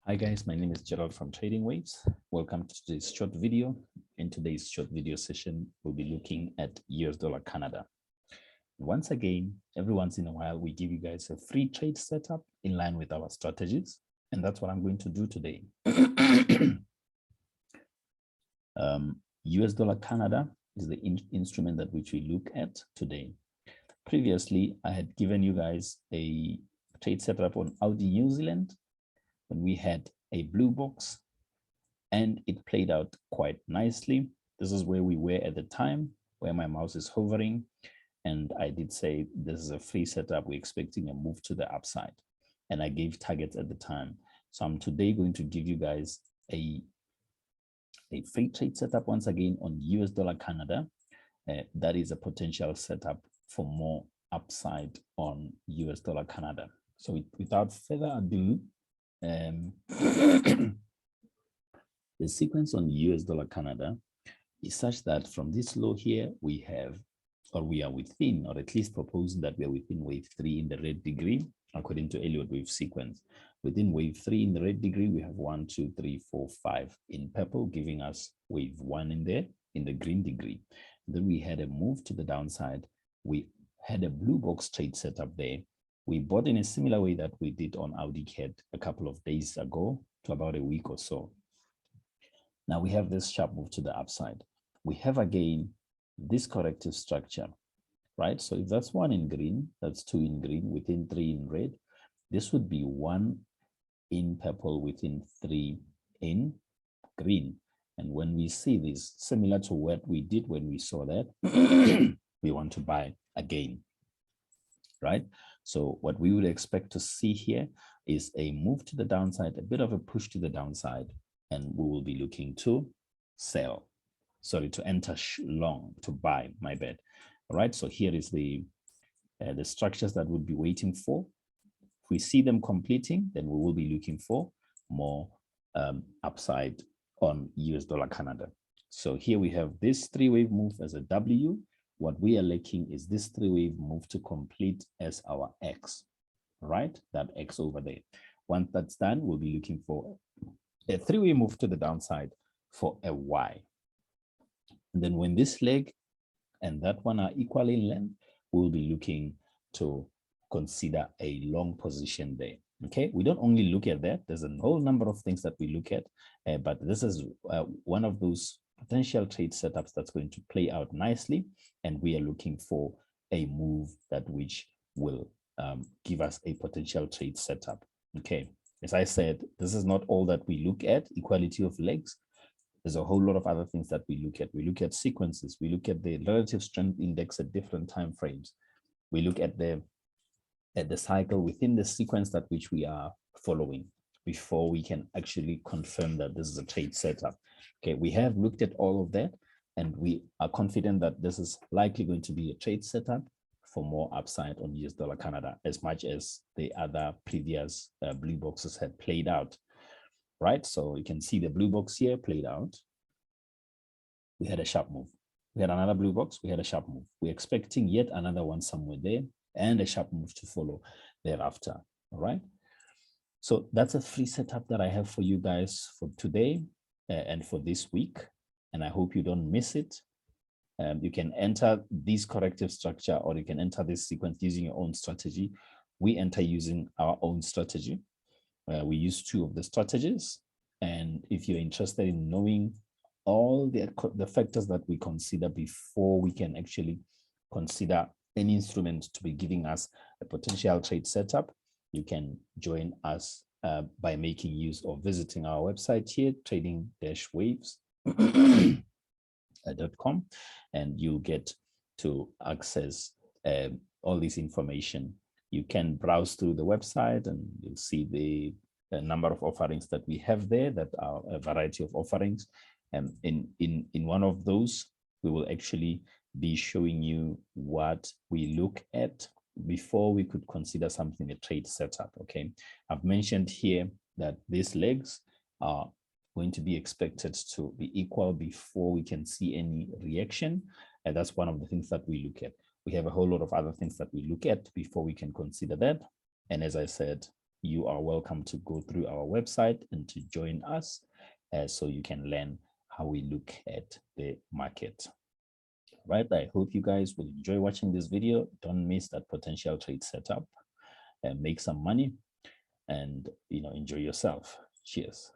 Hi guys, my name is Gerald from Trading Waves. Welcome to today's short video. In today's short video session, we'll be looking at US dollar Canada. Once again, every once in a while, we give you guys a free trade setup in line with our strategies. And that's what I'm going to do today. US dollar Canada is the instrument that which we look at today. Previously, I had given you guys a trade setup on Audi New Zealand when we had a blue box and it played out quite nicely. This is where we were at the time, where my mouse is hovering. And I did say, this is a free setup. We're expecting a move to the upside. And I gave targets at the time. So I'm today going to give you guys a free trade setup once again on US dollar Canada. That is a potential setup for more upside on US dollar Canada. So without further ado, the sequence on US dollar Canada is such that from this low here, we have, or we are within, or at least proposing that we are within wave 3 in the red degree, according to Elliott wave sequence. Within wave 3 in the red degree, we have 1, 2, 3, 4, 5 in purple, giving us wave 1 in there, in the green degree. Then we had a move to the downside. We had a blue box trade setup there. We bought in a similar way that we did on USDCAD a couple of days ago to about a week or so. Now we have this sharp move to the upside. We have again this corrective structure, right? So if that's 1 in green, that's 2 in green, within 3 in red. This would be 1 in purple within 3 in green. And when we see this, similar to what we did when we saw that, we want to buy again, right? So what we would expect to see here is a move to the downside, a bit of a push to the downside, and we will be looking to sell. Sorry, to enter long, to buy, my bad. All right, so here is the structures that we'll be waiting for. If we see them completing, then we will be looking for more upside on US dollar Canada. So here we have this 3-wave move as a W. What we are lacking is this 3-wave move to complete as our X, right? That X over there. Once that's done, we'll be looking for a 3-wave move to the downside for a Y. And then when this leg and that one are equal in length, we'll be looking to consider a long position there. Okay, we don't only look at that. There's a whole number of things that we look at, but this is one of those potential trade setups that's going to play out nicely, and we are looking for a move that which will give us a potential trade setup. Okay, as I said, this is not all that we look at, equality of legs. There's a whole lot of other things that we look at. We look at sequences. We look at the relative strength index at different time frames. We look at the cycle within the sequence that which we are following before we can actually confirm that this is a trade setup. Okay, we have looked at all of that, and we are confident that this is likely going to be a trade setup for more upside on US dollar Canada, as much as the other previous blue boxes had played out, right? So you can see the blue box here played out. We had a sharp move. We had another blue box, we had a sharp move. We're expecting yet another one somewhere there and a sharp move to follow thereafter, all right? So that's a free setup that I have for you guys for today and for this week, and I hope you don't miss it. You can enter this corrective structure, or you can enter this sequence using your own strategy. We enter using our own strategy. We use 2 of the strategies, and if you're interested in knowing all the factors that we consider before we can actually consider any instrument to be giving us a potential trade setup, you can join us by making use of visiting our website here, trading-waves.com, and you'll get to access all this information. You can browse through the website and you'll see the number of offerings that we have there, that are a variety of offerings. And in one of those, we will actually be showing you what we look at before we could consider something a trade setup. Okay, I've mentioned here that these legs are going to be expected to be equal before we can see any reaction, and that's one of the things that we look at. We have a whole lot of other things that we look at before we can consider that, and as I said, you are welcome to go through our website and to join us so you can learn how we look at the market. Right, I hope you guys will enjoy watching this video. Don't miss that potential trade setup and make some money and enjoy yourself. Cheers.